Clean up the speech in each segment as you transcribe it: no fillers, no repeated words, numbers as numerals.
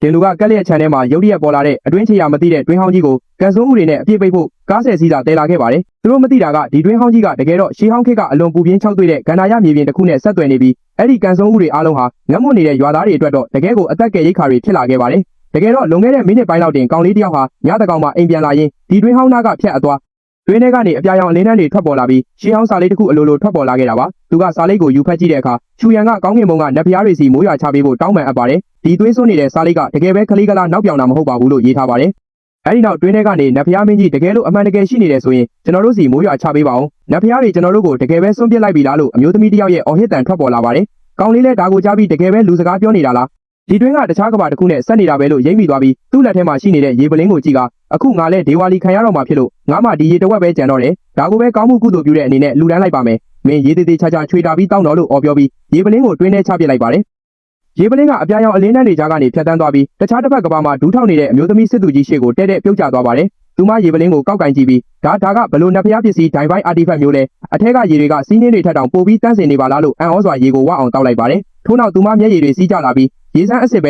ဒီလူကကက်လက်ချန်ထဲမှာရုတ်တရက်ပေါ်လာတဲ့အတွင်းချေရမသိတဲ့တွင်းဟောင်းကြီးကိုကန်စုံမှုတွေနဲ့အပြည့်ပိတ်ဖို့ကားဆယ်စီးစာတဲလာခဲ့ပါတယ်သူတို့မသိတာကဒီတွင်းဟောင်းကြီးကတကယ်တော့ရှေးဟောင်းခေတ်ကအလွန်ပူပြင်း၆တွေ့တဲ့ကန္နာရမြေပြင်တစ်ခုနဲ့ဆက်သွယ်နေပြီးအဲ့ဒီကန်စုံမှုတွေအားလုံးဟာငတ်မွတ်နေတဲ့ရွာသားတွေအတွက်တော့တကယ်ကိုအသက်ကယ်ရိတ်ခါတွေဖြစ်လာခဲ့ပါတယ်တကယ်တော့လွန်ခဲ့တဲ့မိနစ်ပိုင်းလောက်တင်ကောင်လေးတယောက်ဟာညတကောင်မှအိမ်ပြန်လာရင်းဒီတွင်းဟောင်းနာကဖြတ်အသွားတွင်းထဲကနေအပြာရောင်အလင်းတန်းတွေထွက်ပေါ်လာပြီးရှေးဟောင်းစာလေးတစ်ခုအလိုလိုထွက်ပေါ်လာခဲ့တာပါသူကစာလေးကိုယူဖတ်ကြည့်တဲ့အခါချူရန်ကကောင်းကင်ဘုံကနတ်ဖျားတွေစီမိုးရွာချပေးဖို့တောင်းပန်အပ်ပါတယ်ဒီသွေးစွန်းနေတဲ့စာလေးကတကယ်ပဲခလေးကလာနောက်ပြောင်တာမဟုတ်ပါဘူးလို့ရေးထားပါတယ်အဲ့ဒီနောက်တွင်းထဲကနေနတ်ဖျားမင်းကြီးတကယ်လို့အမှန်တကယ်ရှိနေတယ်ဆိုရင်ကျွန်တော်တို့စီမိုးရွာချပေးပါအောင်နတ်ဖျားတွေကျွန်တော်တို့ကိုတကယ်ပဲစွန့်ပစ်လိုက်ပြီလားလို့အမျိုးသမီးတစ်ယောက်ရဲ့အော်ဟစ်တန်ထွက်ပေါ်လာပါတယ်ကောင်းလေးလည်းဒါကိုကြားပြီးတကယ်ပဲလူစကားပြောနေတာလားဒီတွင်းကတခြားကဘာတစ်ခုနဲ့ဆက်နေတာပဲလို့ရိပ်မိသွားပြီးသူ့လက်ထဲမှာရှိနေတဲ့ရေပလင်းကိုကြည့်ကအခုငါလဲဒေဝါလီခံရတော့မှာဖြစ်လို့ငါမှဒီရေတဝက်ပဲကြံတော့တယ်ဒါကိုပဲကောင်းမှုကုသိုလ်ပြုတဲ့အနေနဲ့လူတန်းလိုက်ပါမယ်မင်းရေသေးသေးချာချာချွေတာပြီးတောင်းတော်လို့အော်ပြောပြီးရေပလင်းကိုတွင်းထဲချပစ်လိုက်ပါတယ်ရေပလင်းကအပြာရောင်အလင်းတန်းတွေကြားကနေဖြတ်တန်းသွားပြီးတခြားတစ်ဖက်ကဘာမှာဒူးထောက်နေတဲ့အမျိုးသမီးစစ်သူကြီးရှေ့ကိုတဲပြုတ်ကျသွားပါတယ်သူမရေပလင်းကိုကောက်ကင်ကြည့်ပြီးဒါကဘလို့နတ်ဖျားပစ္စည်းဒိုင်ဘိုင်းအာတီဖက်မျိုးလဲအထက်ကရေတွေကစီးနှင်းတွေထက်တောင်ပိုပြီးတန်းစင်နေပါလားလို့အံ့ဩစွာရေကိုဝအောင်တောက်လိုက်ပါတယ်ထို့နောက်သူမမျက်ရည်တွေစီးကျလာပြီးရေစမ်းအစ်စ်ပ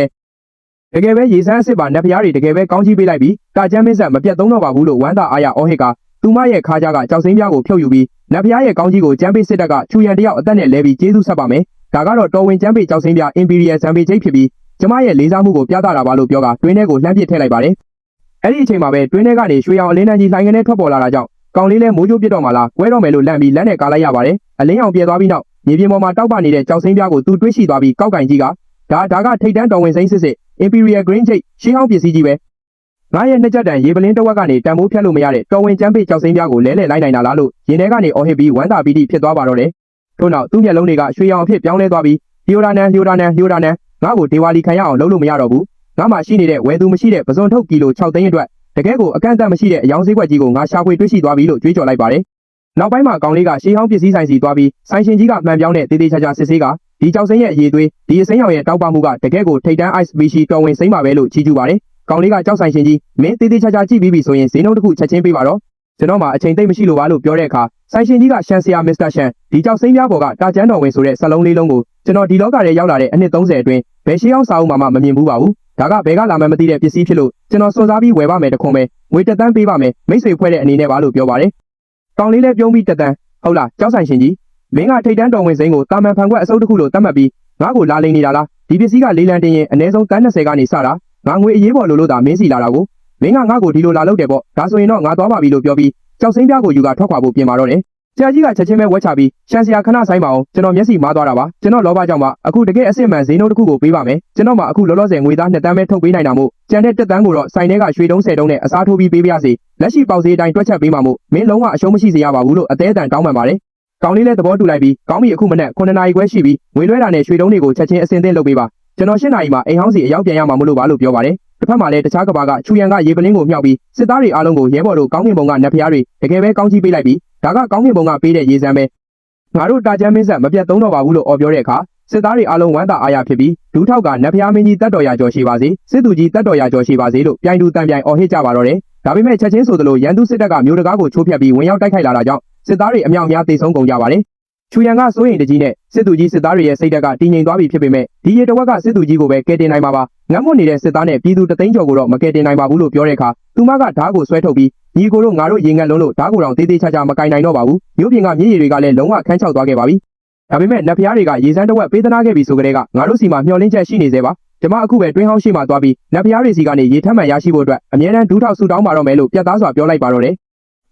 ဲတကယ်ပဲရေစမ်းအစ်စ်ပါနတ်ဖျားတွေတကယ်ပဲကောင်းကြီးပေးလိုက်ပြီးတာကျမ်းမင်းဆက်မပြတ်သုံးတော့ပါဘူးလို့ဝမ်းသာအားရအော်ဟစ်ကသူမရဲ့ခါးကြားကကြောက်စိမ်းပြားကိုဖြုတ်ယူပြီးနတ်ဖျားရဲ့ကောင်းကြီးကိုကျမ်းပေးစစ်တပ်ကချူရန်တယောက်အသက်နဲ့လဲပြီးကျေးဇူးဆက်ပါမယ်ဒါကတော့တော်ဝင်ကျမ်းပေးကြောက်စိမ်းပြား Imperial ဇမ်ပေချိတ်ဖြစ်ပြီးကျမရဲ့လေးစားမှုကိုပြသတာပါလို့ပြောကတွင်းထဲကိုလှမ်းပစ်ထည့်လိုက်ပါတယ်အဲ့ဒီအချိန်မှာပဲတွင်းထဲကနေရွှေရောင်အလင်းတန်းကြီးလှိုင်းကနေထွက်ပေါ်လာတာကြောင့်ကောင်လေးလဲမိုးကြိုးပစ်တော့မှလားကွဲတော့မယ်လို့လန့်ပြီးလက်နဲ့ကာလိုက်ရပါတယ်အလင်းရောင်ပြဲသွားပြီးနောက်မြေပြင်ပေါ်မှာတောက်ပနေတဲ့ကြောက်စိမ်းပြားကိုသူတွေးရှိသွားပြီးကောက်ကင်ကြီးကဒါကထိတ်တန်းတော်ဝင်စိမ်းစစ် Imperial Green ချိတ်ရှင်းဟောင်းပစ္စည်းကြီးပဲငါရဲ့နှစ်ချက်တန်ရေပလင်းတစ်ဝက်ကနေတန်ဖိုးဖြတ်လို့မရတဲ့တော်ဝင်ကျမ်းပေးကြောက်စိမ်းပြားကိုလဲလိုက်နိုင်တာလားလို့ရင်ထဲကနေအော်ဟစ်ပြီးဝမ်းသာပီတိဖြစ်သွားပါတော့တယ်ထို့နောက်သူ့မျက်လုံးတွေကရွှေရောင်အဖြစ်ပြောင်းလဲသွားပြီးလျိုဒါနန်ငါ့ကိုဒေဝါလီခံရအောင်လုပ်လို့မရတော့ဘူးငါမှရှိနေတဲ့ဝယ်သူမရှိတဲ့ပစွန်ထုတ်ကီလို6သိန်းအတွက်တကယ်ကိုအကန့်အသတ်မရှိတဲ့အယောင်ဈေးကွက်ကြီးကိုငါရှာဖွေတွေ့ရှိသွားပြီလို့ကြွေးကြော်လိုက်ပါတယ်နောက်ပိုင်းမှာကောင်လေးကရှေးဟောင်းပစ္စည်းဆိုင်စီသွားပြီးဆိုင်ရှင်ကြီးကမှန်ပြောင်းတဲ့တေးသေးချာချာစစ်ဆေးကဒီကြောက်စိမ်းရဲ့အရေးသွေးဒီအစိမ်းရောင်ရဲ့တောက်ပမှုကတကယ်ကိုထိတ်တန်း ice species တော်ဝင်စိမ်းပါပဲလို့ချီးကျူးပါတယ်ကောင်လေးကကြောက်ဆိုင်ရှင်ကြီးမင်းတေးသေးချာချာကြည့်ပြီးပြီဆိုရင်ဈေးနှုန်းတစ်ခုချက်ချင်းပေးပါတော့ကျွန်တော်မှအချိန်သိမ့်မရှိလို့ပါလို့ပြောတဲ့အခါဆိုင်ရှင်ကြီးကရှန်ဆရာမစ္စတာရှန်ဒီကြောက်စိမ်းပြားပေါ်ကတာကျန်းတော်ဝင်ဆိုတဲ့စလုံးလေးလုံးကိုကျွန်တော်ဒီလောကထဲရောက်လာတဲ့အနှစ်30အတွင်းဘယ်ရှေးအောင်စာအုပ်မှမမြင်ဘူးပါဘူးဒါကဘယ်ကလာမှမသိတဲ့ပစ္စည်းဖြစ်လို့ကျွန်တော်စွန့်စားပြီးဝယ်ပါမယ်တခွန်ပဲငွေတက်တန်းပေးပါမယ်မိတ်ဆွေဖွဲ့တဲ့အနေနဲ့ပါလို့ပြောပါတယ်ကောင်လေးလည်းပြုံးပြီးတက်တန်းဟုတ်လားကြောက်ဆိုင်ရှင်ကြီးမင်းကထိတ်တန်းတော်ဝင်စိမ်းကိုတာမန်ဖန်ခွက်အစုပ်တစ်ခုလို့သတ်မှတ်ပြီးငါ့ကိုလာလိမ့်နေတာလားဒီပစ္စည်းကလေးလံတင်ရင်အနည်းဆုံးတန်း20ကနေစတာငါငွေအရေးပေါ်လို့သာမင်းစီလာတာကိုမင်းကငါ့ကိုဒီလိုလာလုပ်တယ်ပေါ့ဒါဆိုရင်တော့ငါသွားပါပြီလို့ပြောပြီးကြောက်စိမ်းပြားကိုယူကထွက်ခွာဖို့ပြင်ပါတော့တယ်ဆရာကြီးကချက်ချင်းပဲဝက်ချပြီးရှန်ဆရာခဏဆိုင်ပါအောင်ကျွန်တော်မျက်စိမားသွားတာပါကျွန်တော်လောဘကြောင့်ပါအခုတကယ်အစ်စ်မှန်ဈေးနှုန်းတစ်ခုကိုပေးပါမယ်ကျွန်တော်မှအခုလောလောဆယ်ငွေသား2တန်းပဲထုတ်ပေးနိုင်တာမို့ကျန်တဲ့1တန်းကိုတော့ဆိုင်ထဲကရွှေတုံး10တုံးနဲ့အစားထိုးပြီးပေးပါရစေလက်ရှိပေါက်ဈေးအတိုင်းတွက်ချက်ပေးမှာမို့မင်းလုံးဝအရှုံးမရှိစေရပါဘူးလို့အသေးအတန်တောင်းပန်ပါတယ်ကောင်းလေးလည်းသဘောတူလိုက်ပြီးကောင်းပြီအခုမနက်9နာရီခွဲရှိပြီးငွေလွှဲတာနဲ့ရွှေတုံးတွေကိုချက်ချင်းအစင်သင့်လုပ်ပေးပါကျွန်တော်10နာရီမှာအိမ်ဟောင်းစီအရောက်ပြန်ရမှာမလို့ပါလို့ပြောပါတယ်တစ်ဖက်မှာလည်းတခြားကဘာကချူရန်ကရေပလင်းကိုမြှောက်ပြီးစစ်သားတွေအားလုံးကိုရဲဘော်တို့ကောင်းကင်ဘုံကနတ်ဖျားတွေတကယ်ပဲကောင်းကြီးပေးလိုက်ပြီးဒါကကောင်းကင်ဘုံကပေးတဲ့ရေစမ်းပဲငါတို့တာကျမ်းမင်းဆက်မပြတ်သုံးတော့ပါဘူးလို့အော်ပြောတဲ့အခါစစ်သားတွေအားလုံးဝမ်းသာအားရဖြစ်ပြီးဒူးထောက်ကနတ်ဖျားမင်းကြီးတတ်တော်ရာကျော်ရှိပါစေစစ်သူကြီးတတ်တော်ရာကျော်ရှိပါစေလို့ပြိုင်တူတန်ပြိုင်အော်ဟစ်ကြပါတော့တယ်ဒါပေမဲ့ချက်ချင်းဆိုသလိုရန်သူစစ်တပ်ကမျိုးတကားကိုချိုးဖျက်ပြီးဝင်ရောက်တိုက်ခိုက်လာတာကြောင့်စစ်သားတွေအမြောက်အများသေဆုံးကုန်ကြပါတယ်ချူရန်ကစိုးရင်တကြီးနဲ့စစ်သူကြီးစစ်သားတွေရဲ့စိတ်ဓာတ်ကတည်ငြိမ်သွားပြီဖြစ်ပေမဲ့ဒီရေတဝက်ကစစ်သူကြီးကိုပဲကယ်တင်နိုင်မှာပါငတ်မွတ်နေတဲ့စစ်သားနဲ့ပြည်သူတသိန်းကျော်ကိုတော့မကယ်တင်နိုင်ပါဘူးလို့ပြောတဲ့အခါသူမကဓာတ်ကိုဆွဲထုတ်ပြီးညီကိုတို့ငါတို့ရေငတ်လုံးလို့ဓာတ်ကိုတောင်သေးသေးချာချာမကင်နိုင်တော့ပါဘူးမြို့ပြင်ကမြစ်ရည်တွေကလည်းလုံးဝခန်းချောက်သွားခဲ့ပါပြီဒါပေမဲ့နတ်ဖျားတွေကရေစမ်းတဝက်ပေးသနာခဲ့ပြီဆိုကြတဲ့ကငါတို့စီမှာမျှော်လင့်ချက်ရှိနေသေးပါကျွန်မအခုပဲတွင်းဟောင်းရှိမှသွားပြီးနတ်ဖျားတွေစီကနေရေထမ်းမှန်ရရှိဖို့အတွက်အမြဲတမ်းဒူးထောက်ဆူတောင်းပါတော့မယ်လို့ပြတ်သားစွာပြောလိုက်ပါတော့တယ်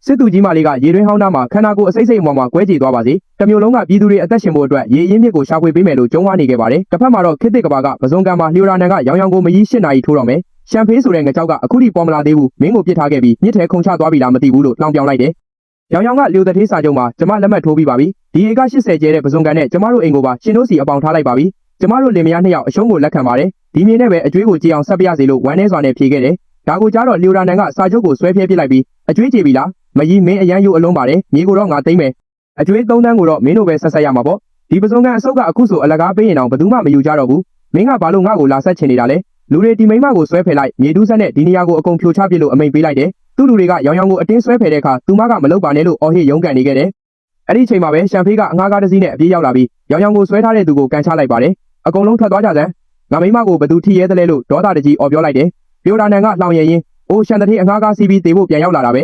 စစ်သူကြီးမလေးကရေတွင်းဟောင်းသားမှာခန္ဓာကိုယ်အစိမ့်စိမ့်အမောင်မှာကွဲကြေသွားပါစေတမျိုးလုံးကပြည်သူတွေအသက်ရှင်ဖို့အတွက်ရေအင်းမြစ်ကိုရှာဖွေပေးမယ်လို့ကြုံးဝါနေခဲ့ပါတယ်တစ်ဖက်မှာတော့ခေတ်သစ်ကဘာကပဇွန်ကံမှာလျိုရာနန်ကရောင်ရောင်ကိုမကြီး8နာရီထိုးတော့မယ်ရှမ်ဖေးဆိုတဲ့ငကြောက်ကအခုထိပေါ်မလာသေးဘူးမင်းကိုပစ်ထားခဲ့ပြီးမြစ်ထဲခုန်ချသွားပြီလားမသိဘူးလို့လောင်ပြောင်လိုက်တယ်ရောင်ရောင်ကလျိုတသေးစာချုပ်မှာကျမလက်မှတ်ထိုးပြီးပါပြီဒီဧက80ကျဲတဲ့ပဇွန်ကန်နဲ့ကျမတို့အိမ်ကိုပါရှင်တို့စီအပေါင်ထားလိုက်ပါပြီကျမတို့လင်မယား2ယောက်အရှုံးကိုလက်ခံပါတယ်ဒီမြေနဲ့ပဲအကျွေးကိုကြည်အောင်ဆက်ပြရစီလို့ဝမ်းနေစွာနဲ့ဖြေခဲ့တယ်ဒါကိုကြားတော့လျိုရာနန်ကစာချုပ်ကိုဆွဲဖျက်ပစ်လိုက်ပြီးအကျွေးကြေပြီလားမကြီးမင်းအရန်ယူအလုံးပါတယ်မြေကိုတော့ငါသိမ့်မယ်အကျွေး3တန်းကိုတော့မင်းတို့ပဲဆက်ဆက်ရမှာပေါ့ဒီပဇွန်ကန်အစုပ်ကအခုဆိုအလကားပေးရင်တော့ဘယ်သူမှမယူကြတော့ဘူးမင်းကဘာလို့ငါ့ကိုလာဆက်ချင်နေတာလဲလူတွေဒီမိမကိုဆွဲဖယ်လိုက်မြေတူးဆက်နဲ့ဒီနေရာကိုအကုန်ဖြိုချပစ်လို့အမိန်ပေးလိုက်တယ်သူ့လူတွေကရောင်ရောင်ကိုအတင်းဆွဲဖယ်တဲ့အခါသူမကမလုပ်ပါနဲ့လို့အော်ဟစ်ရုန်းကန်နေခဲ့တယ်အဲ့ဒီအချိန်မှာပဲရှမ်ဖေးကအငှားကားတစ်စီးနဲ့အပြေးရောက်လာပြီးရောင်ရောင်ကိုဆွဲထားတဲ့သူကိုကန်ချလိုက်ပါတယ်အကုန်လုံးထွက်သွားကြစမ်းင ငါမိမကိုဘသူထီရဲတယ်လဲလို့ဒေါသတကြီးအော်ပြောလိုက်တယ်လျိုတာနန်ကလှောင်ရရင်အိုးရှန်တထေးအငှားကားစီးပြီးတေဖို့ပြန်ရောက်လာတာပ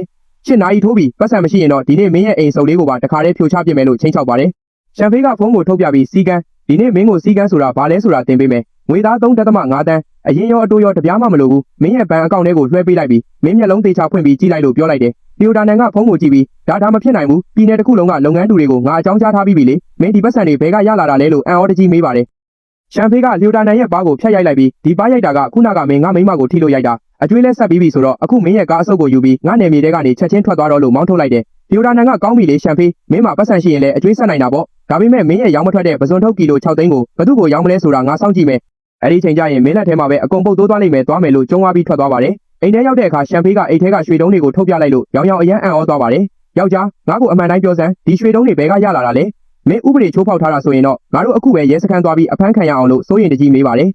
ဲရှစ်နာရီထိုးပြီးပတ်စံမရှိရင်တော့ဒီနေ့မင်းရဲ့အိမ်စုပ်လေးကိုပါတခါတည်းဖြိုချပစ်မယ်လို့ချိန်ချောက်ပါတယ်ရှမ်ဖေးကဖုန်းကိုထုတ်ပြပြီးစီကန်းဒီနေ့မင်းကိုစီကန်းဆိုတာဘာလဲဆိုတာသင်ပေးမယ်ငွေသား3.5တန်းအရင်ရောအတူရောတပြားမှမလိုဘူးမင်းရဲ့ဘဏ်အကောင့်ထဲကိုလွှဲပေးလိုက်ပြီးမင်းမျက်လုံးသေးချဖွင့်ပြီးကြည့်လိုက်လို့ပြောလိုက်တယ်လျိုတာနန်ကဖုန်းကိုကြည့်ပြီးဒါမဖြစ်နိုင်ဘူးပြည်နယ်တစ်ခုလုံးကလုပ်ငန်းတူတွေကိုငါအကြောင်းကြားထားပြီးပြီလေမင်းဒီပတ်စံတွေဘဲကရလာတာလဲလို့အန်အော်တကြီးမေးပါတယ်ရှမ်ဖေးကလျိုတာနန်ရဲ့ပါးကိုဖျက်ရိုက်လိုက်ပြီးဒီပါးရိုက်တာကခုနကမင်းငါမိမကိုထိလို့ရိုက်တာအကျွေးလဲဆက်ပြီးပြီဆိုတော့အခုမင်းရဲ့ကားအဆုပ်ကိုယူပြီးငါနယ်မြေထဲကနေချက်ချင်းထွက်သွားတော့လို့မောင်းထုတ်လိုက်တယ်လျိုတာနန်ကကောင်းပြီလေရှမ်ဖေးမင်းမှာပတ်စံရှိရင်လည်းအကျွေးဆက်နိုင်တာပေါ့ဒါပေမဲ့မင်းရဲ့ရောင်းမထွက်တဲ့ပစွန်ထုတ်ကီလို6သိန်းကိုဘသူ့ကိုရောင်းမလဲဆိုတာငါစောင့်ကြည့်မယ်အဲ့ဒီချိန်ကျရင်မင်းလက်ထဲမှာပဲအကုန်ပုတ်တိုးသွားလိမ့်မယ်သွားမယ်လို့ကြုံသွားပြီးထွက်သွားပါတယ်အိမ်ထဲရောက်တဲ့အခါရှမ်ဖေးကအိမ်ထဲကရွှေတုံးတွေကိုထုတ်ပြလိုက်လို့ရောင်ရောင်အရန်အံ့ဩသွားပါတယ်ယောက်ျားငါ့ကိုအမှန်တိုင်းပြောစမ်းဒီရွှေတုံးတွေဘဲကရလာတာလဲမင်းဥပဒေချိုးဖောက်ထားတာဆိုရင်တော့ငါတို့အခုပဲရဲစခန်းသွားပြီးအဖမ်းခံရအောင်လို့စိုးရင်တကြီးမေးပါတယ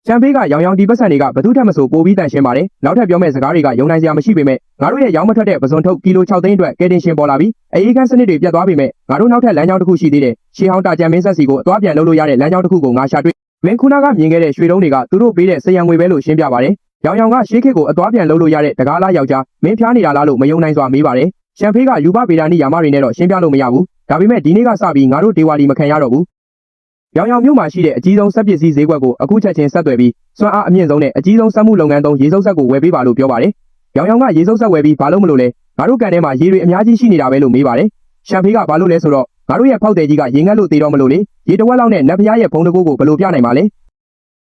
်ရှမ်ဖေးကရောင်ရောင်ဒီပတ်စံတွေကဘသူထက်မဆိုပိုပြီးတန်ရှင်းပါတယ်နောက်ထပ်ပြောမယ့်စကားတွေကယုံနိုင်စရာမရှိပေမဲ့ငါတို့ရဲ့ရောင်းမထွက်တဲ့ပစွန်ထုတ်ကီလို6သိန်းအတွက်ကဲတင်ရှင်ပေါ်လာပြီးအေးခန်းစနစ်တွေပြတ်သွားပေမဲ့ငါတို့နောက်ထပ်လမ်းကြောင်းတစ်ခုရှိသေးတယ်ရှေးဟောင်းတာကြံမင်းဆက်စီကိုအသွားပြန်လုပ်လို့ရတဲ့လမ်းကြောင်းတစ်ခုကိုငါရှာတွေ့မင်းခုနကမြင်ခဲ့တဲ့ရွှေတုံးတွေကသူတို့ပေးတဲ့စရံငွေပဲလို့ရှင်းပြပါတယ်ရောင်ရောင်ကရှေးခေတ်ကိုအသွားပြန်လုပ်လို့ရတဲ့တကားလားယောက်ျားမင်းဖျားနေတာလားလို့မယုံနိုင်စွာမေးပါတယ်ရှမ်ဖေးကယူပဗေဒာနိယာမတွေနဲ့တော့ရှင်းပြလို့မရဘူးဒါပေမဲ့ဒီနေ့ကစပြီးငါတို့ဒေဝါလီမခံရတော့ဘူးရောင်ရောင်မြို့မှာရှိတဲ့အကြီးဆုံးစက်ပစ္စည်းဈေးကွက်ကိုအခုချက်ချင်းဆက်သွယ်ပြီးစွမ်းအားအမြင့်ဆုံးနဲ့အကြီးဆုံးစက်မှုလုပ်ငန်းသုံးရေစုပ်ဆက်ကိုဝယ်ပေးပါလို့ပြောပါတယ်ရောင်ရောင်ကရေစုပ်ဆက်ဝယ်ပြီးဘာလို့မလို့လဲငါတို့ကန်ထဲမှာရေတွေအများကြီးရှိနေတာပဲလို့မေးပါတယ်ရှမ်ဖေးကဘာလို့လဲဆိုတော့ငါတို့ရဲ့ဖောက်တယ်ကြီးကရေငတ်လို့သေးတော့မလို့လေရေတဝက်လောက်နဲ့နတ်ဖျားရဲ့ဘုံတကူကိုဘယ်လိုပြနိုင်မှာလဲ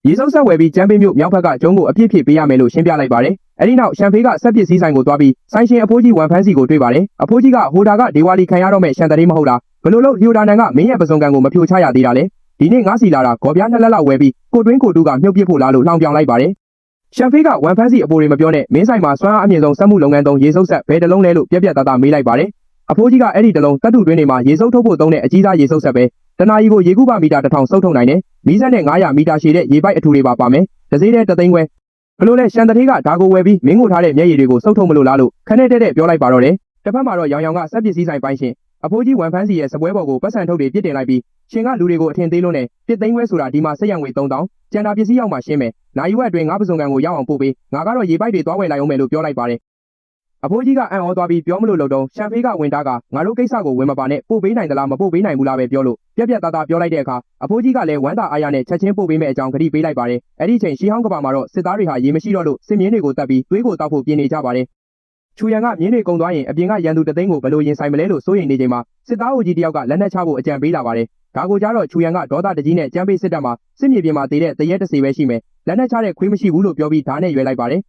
ရေစုပ်ဆက်ဝယ်ပြီးကျန်းပေးမြို့မြောက်ဘက်ကကျုံးကိုအပြည့်ဖြည့်ပေးရမယ်လို့ရှင်းပြလိုက်ပါတယ်အဲ့ဒီနောက်ရှမ်ဖေးကစက်ပစ္စည်းဆိုင်ကိုသွားပြီးဆိုင်ရှင်အဖိုးကြီးဝန်ဖန်းစီကိုတွေ့ပါတယ်အဖိုးကြီးကဟိုတာကဒေဝါလီခံရတော့မဲ့ရှန်တရေးမဟုတ်လားဘယ်လိုလုပ်လျိုတာနန်ကမင်းရဲ့ပစုံကန်ကိုမဖြိုချရသေးတာလဲဒီနေ့ငါးစီလာတာဂေါ်ပြား2လက်လောက်ဝယ်ပြီးကိုတွင်းကိုတူကမြုပ်ပစ်ဖို့လားလို့လှောင်ပြောင်လိုက်ပါတယ်ရှမ်ဖေးကဝန်ဖန်းစီအပိုတွေမပြောနဲ့မင်းဆိုင်မှာစွမ်းအားအမြင့်ဆုံးစက်မှုလုပ်ငန်းသုံးရေစုပ်ဆက်ဘယ်တစ်လုံးလဲလို့ပြက်ပြက်သားသားမေးလိုက်ပါတယ်အဖိုးကြီးကအဲ့ဒီတစ်လုံးတတ်တူတွင်းတွေမှာရေစုပ်ထုတ်ဖို့သုံးတဲ့အကြီးစားရေစုပ်ဆက်ပဲတနာရီကိုရေကူးပါမီတာ1000စုပ်ထုတ်နိုင်တယ်မီးစက်နဲ့900မီတာရှည်တဲ့ရေပိုက်အထူတွေပါမယ်ဒဇေးတဲ့3သိန်းခွဲဘလို့လဲရှန်တထေးကဒါကိုဝယ်ပြီးမင်းကိုထားတဲ့မျက်ရည်တွေကိုစုပ်ထုတ်မလို့လားလို့ခနဲ့တဲ့ပြောလိုက်ပါတော့တယ်တစ်ဖက်မှာတော့ရောင်ရောင်ကစက်ပစ္စည်းဆိုင်ပိုင်းရှင်အဖိုးကြီးဝန်ဖန်းစီရဲ့စပွဲပေါ်ကိုပတ်စံထုတ်တွေပြစ်တင်လိုက်ပြီးရှင်ကလူတွေကိုအထင်သေးလွန်းနဲ့1သိန်းခွဲဆိုတာဒီမှာစက်ရံငွေ3000ကျန်တာပစ္စည်းရောက်မှရှင်းမယ်နိုင်ဝက်အတွင်းငါးပစုံကန်ကိုရောက်အောင်ပို့ပေးငါကတော့ရေပိုက်တွေသွားဝယ်လိုက်အောင်မယ်လို့ပြောလိုက်ပါတယ်အဖိုးကြီးကအံ့ဩသွားပြီးပြောမလို့တော့ရှမ်ဖေးကဝင်တာကငါတို့ကိစ္စကိုဝင်မပါနဲ့ပို့ပေးနိုင်သလားမပို့ပေးနိုင်ဘူးလားပဲပြောလို့ပြက်ပြက်သားသားပြောလိုက်တဲ့အခါအဖိုးကြီးကလည်းဝမ်းသာအားရနဲ့ချက်ချင်းပို့ပေးမယ့်အကြောင်းကတိပေးလိုက်ပါတယ်အဲ့ဒီချိန်ရှီဟောင်းကဘာမှာတော့စစ်သားတွေဟာရေမရှိတော့လို့စစ်မြင်းတွေကိုတတ်ပြီးသွေးကိုတောက်ဖို့ပြင်နေကြပါတယ်ချူရန်ကမြင်းတွေကုံသွားရင်အပြင်ကရန်သူတသိန်းကိုဘယ်လိုရင်ဆိုင်မလဲလို့စိုးရိမ်နေချိန်မှာစစ်သားအုပ်ကြီးတယောက်ကလက်နက်ချဖို့အကြံပေးလာပါတယ်ဒါကိုကြတော့ချူရန်ကဒေါသတကြီးနဲ့ကြမ်းပေးစစ်တပ်မှာစစ်မြေပြင်မှာတည်တဲ့တရဲတစီပဲရှိမယ်လက်နက်ချတဲ့ခွေးမရှိဘူးလို့ပြောပြီးဓာတ်နဲ့ရွေလိုက်ပါတယ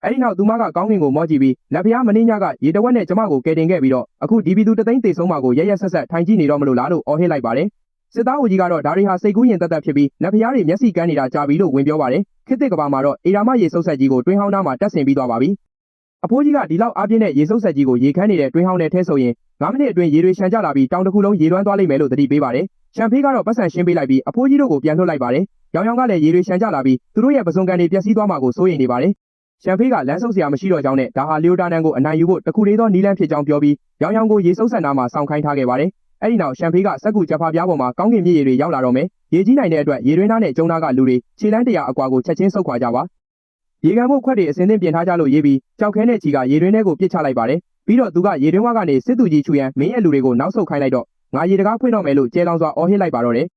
်အဲ့ဒီနောက်သူမကကောင်းကင်ကိုမော့ကြည့်ပြီးလက်ဖျားမင်းညကရေတဝက်နဲ့ကျမကိုကယ်တင်ခဲ့ပြီးတော့အခုဒီပီသူတသိန်းတေဆုံးမှာကိုရရဆက်ဆက်ထိုင်ကြည့်နေတော့မလို့လားလို့အော်ဟစ်လိုက်ပါတယ်စစ်သားအုပ်ကြီးကတော့ဒါတွေဟာစိတ်ကူးရင်တက်တက်ဖြစ်ပြီးလက်ဖျားတွေမျက်စိကန်းနေတာကြာပြီလို့ဝင်ပြောပါတယ်ခေတ်သစ်ကဘာမှာတော့အေရာမရေစုပ်ဆက်ကြီးကိုတွင်းဟောင်းသားမှာတက်ဆင်ပြီးသွားပါပြီအဖိုးကြီးကဒီလောက်အားပြင်းတဲ့ရေစုပ်ဆက်ကြီးကိုရေခမ်းနေတဲ့တွင်းဟောင်းနဲ့ထဲဆိုရင်9မိနစ်အတွင်းရေတွေရှမ်းကျလာပြီးတောင်တစ်ခုလုံးရေလွှမ်းသွားလိမ့်မယ်လို့သတိပေးပါတယ်ရှမ်ဖေးကတော့ပတ်စံရှင်းပေးလိုက်ပြီးအဖိုးကြီးတို့ကိုပြန်လွှတ်လိုက်ပါတယ်ရောင်ရောင်ကလည်းရေတွေရှမ်းကျလာပြီးသူတို့ရဲ့ပစုံကန်တွေပျက်စီးသွားမှာကိုစိုးရိမ်နေပါတယ်ရှမ်ဖေးကလမ်းဆုပ်စရာမရှိတော့ကြောင်းနဲ့ဒါဟာလျိုတာနန်ကိုအနိုင်ယူဖို့တခုလေးသောနီးလန်းဖြစ်ကြောင်းပြောပြီးရောင်ရောင်ကိုရေစုပ်ဆန်နာမှာစောင့်ခိုင်းထားခဲ့ပါတယ်။အဲ့ဒီနောက်ရှမ်ဖေးကစက်ကူကြက်ဖားပြားပေါ်မှာကောင်းကင်မြစ်ရေတွေရောက်လာတော့မယ်။ရေကြီးနိုင်တဲ့အတွက်ရေတွင်းသားနဲ့ကျုံသားကလူတွေခြေလမ်း100အကွာကိုချက်ချင်းဆုတ်ခွာကြပါ။ရေကန်ဖို့ခွက်တွေအစင်းသင်းပြင်ထားကြလို့ရေးပြီးကြောက်ခဲနဲ့ချီကရေတွင်းထဲကိုပစ်ချလိုက်ပါတယ်။ပြီးတော့သူကရေတွင်းဝကနေစစ်သူကြီးချူရန်မင်းရဲ့လူတွေကိုနောက်ဆုတ်ခိုင်းလိုက်တော့ငါရေတကားဖွင့်တော့မယ်လို့ကျဲလောင်စွာအော်ဟစ်လိုက်ပါတော့တယ်